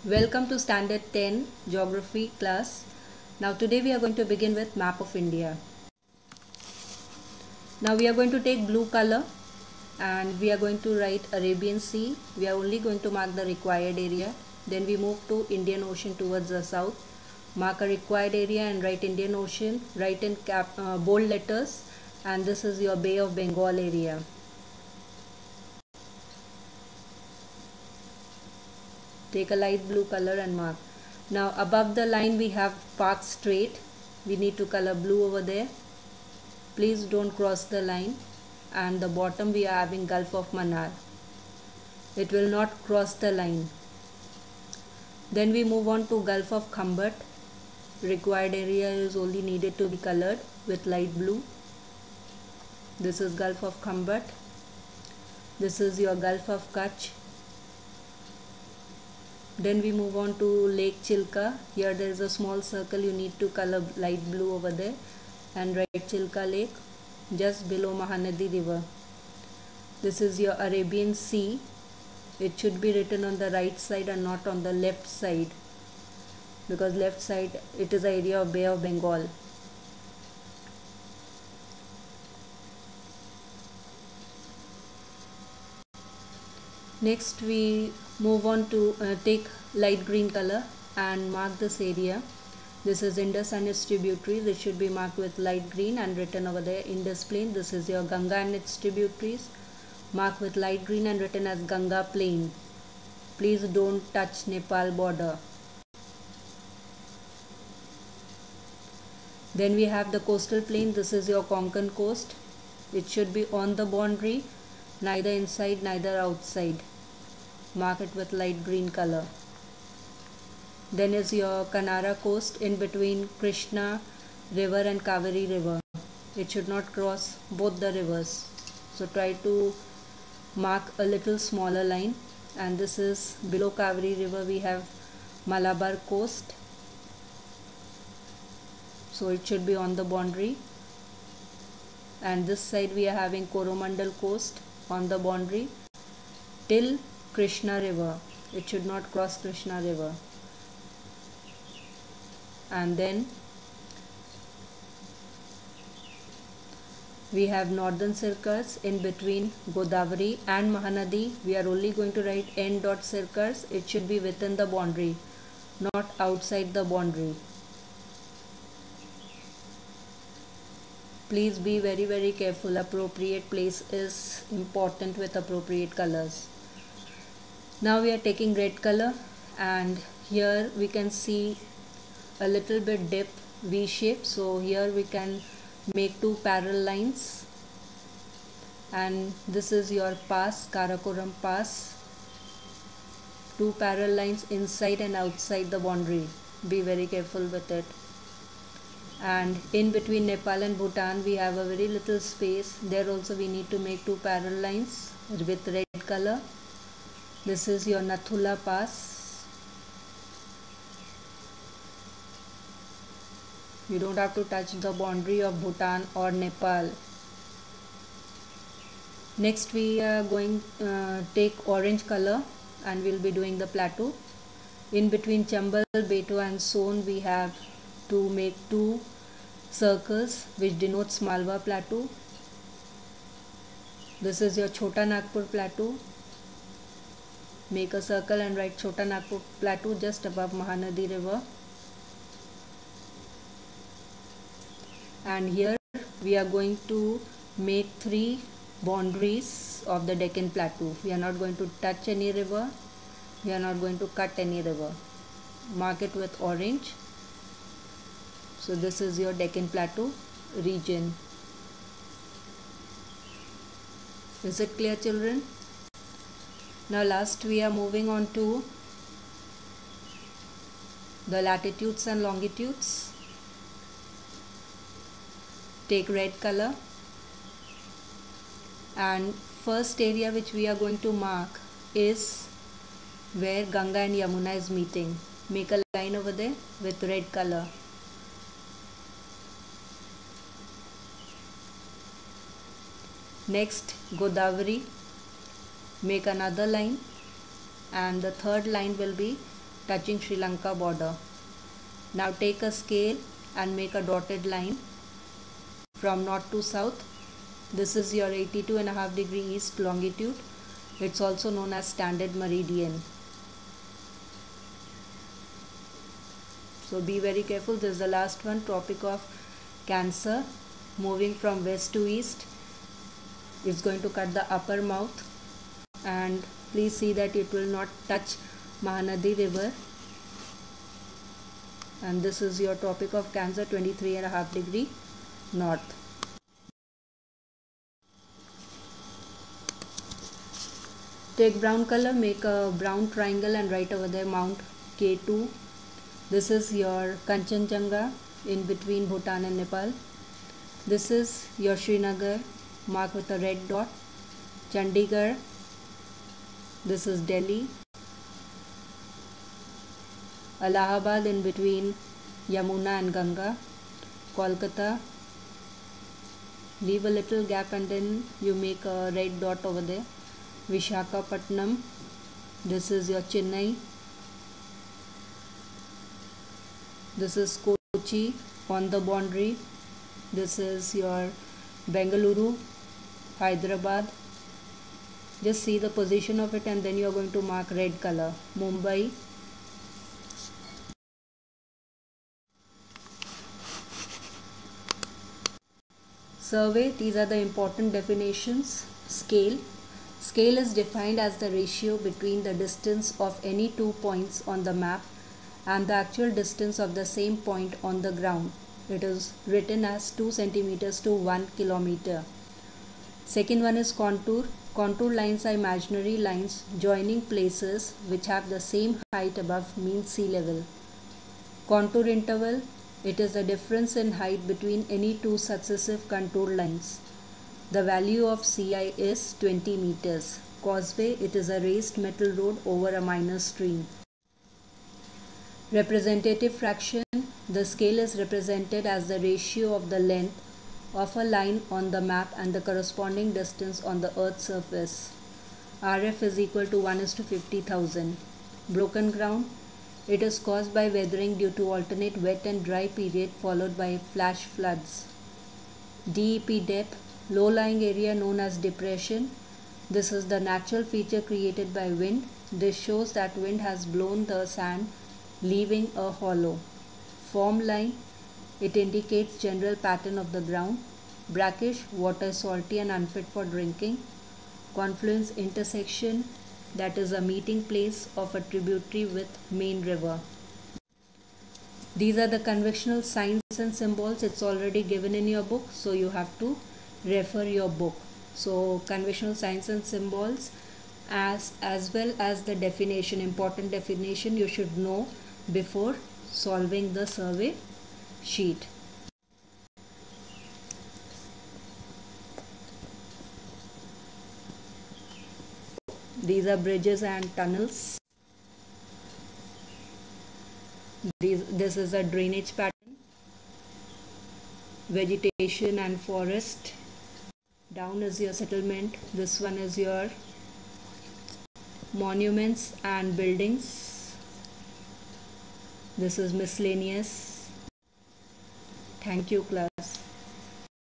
Welcome to Standard 10 Geography class. Now today we are going to begin with map of India. Now we are going to take blue color and we are going to write Arabian Sea. We are only going to mark the required area. Then we move to Indian Ocean towards the south. Mark a required area and write Indian Ocean. Write in bold letters, and this is your Bay of Bengal area. Take a light blue color and mark. Now above the line we have Park Strait. We need to color blue over there. Please don't cross the line. And the bottom we are having Gulf of Mannar. It will not cross the line. Then we move on to Gulf of Khambat. Required area is only needed to be colored with light blue. This is Gulf of Khambat. This is your Gulf of Kutch. Then we move on to Lake Chilka. Here there is a small circle, you need to color light blue over there and write Chilka Lake just below Mahanadi River. This is your Arabian Sea. It should be written on the right side and not on the left side, because left side it is the area of Bay of Bengal. Next we move on to take light green color and mark this area. This is Indus and its tributaries. It should be marked with light green and written over there Indus Plain. This is your Ganga and its tributaries. Mark with light green and written as Ganga Plain. Please don't touch Nepal border. Then we have the coastal plain. This is your Konkan coast. It should be on the boundary, neither inside neither outside. Mark it with light green color. Then is your Kanara coast in between Krishna river and Kaveri river. It should not cross both the rivers. So try to mark a little smaller line. And this is below Kaveri river we have Malabar coast. So it should be on the boundary. And this side we are having Coromandel coast on the boundary till Krishna river. It should not cross Krishna river. And then we have northern circles in between Godavari and Mahanadi. We are only going to write N dot circles. It should be within the boundary, not outside the boundary. Please be very careful. Appropriate place is important with appropriate colors. Now we are taking red color, and here we can see a little bit dip V shape. So here we can make two parallel lines, and this is your pass, Karakoram pass. Two parallel lines inside and outside the boundary. Be very careful with it. And in between Nepal and Bhutan we have a very little space. There also we need to make two parallel lines with red color. This is your Nathula pass. You don't have to touch the boundary of Bhutan or Nepal. Next we are going take orange color and we'll be doing the plateau. In between Chambal, Beto and Son we have to make two circles which denotes Malwa plateau. This is your Chota Nagpur plateau. Make a circle and write Chota Nagpur plateau just above Mahanadi river. And here we are going to make three boundaries of the Deccan plateau. We are not going to touch any river. We are not going to cut any river. Mark it with orange. So this is your Deccan Plateau region. Is it clear, children? Now last we are moving on to the latitudes and longitudes. Take red color, and first area which we are going to mark is where Ganga and Yamuna is meeting. Make a line over there with red color. Next Godavari, make another line, and the third line will be touching Sri Lanka border. Now take a scale and make a dotted line from north to south. This is your 82.5 degree east longitude. It's also known as standard meridian. So be very careful. This is the last one, Tropic of Cancer, moving from west to east. It's going to cut the upper mouth, and please see that it will not touch Mahanadi river. And this is your Tropic of Cancer, 23.5 degree north. Take brown color, make a brown triangle and write over there Mount K2. This is your Kanchenjunga in between Bhutan and Nepal. This is your Srinagar, marked with a red dot. Chandigarh. This is Delhi. Allahabad in between Yamuna and Ganga. Kolkata. Leave a little gap and then you make a red dot over there. Vishakhapatnam. This is your Chennai. This is Kochi on the boundary. This is your Bengaluru, Hyderabad. Just see the position of it and then you are going to mark red color. Mumbai. Survey, these are the important definitions. Scale. Scale is defined as the ratio between the distance of any 2 points on the map and the actual distance of the same point on the ground. It is written as 2 centimeters to 1 kilometer. Second one is contour. Contour lines are imaginary lines joining places which have the same height above mean sea level. Contour interval. It is the difference in height between any 2 successive contour lines. The value of CI is 20 meters. Causeway, it is a raised metal road over a minor stream. Representative fraction, the scale is represented as the ratio of the length of a line on the map and the corresponding distance on the earth's surface. RF is equal to 1:50,000. Broken ground, it is caused by weathering due to alternate wet and dry period followed by flash floods. DEP depth, low-lying area known as depression. This is the natural feature created by wind. This shows that wind has blown the sand, leaving a hollow. Form line, it indicates general pattern of the ground. Brackish, water is salty and unfit for drinking. Confluence intersection, that is a meeting place of a tributary with main river. These are the conventional signs and symbols. It's already given in your book, so you have to refer your book. So conventional signs and symbols as well as the definition, important definition you should know before solving the survey sheet. These are bridges and tunnels. This is a drainage pattern. Vegetation and forest. Down is your settlement. This one is your monuments and buildings. This is miscellaneous. Thank you, class.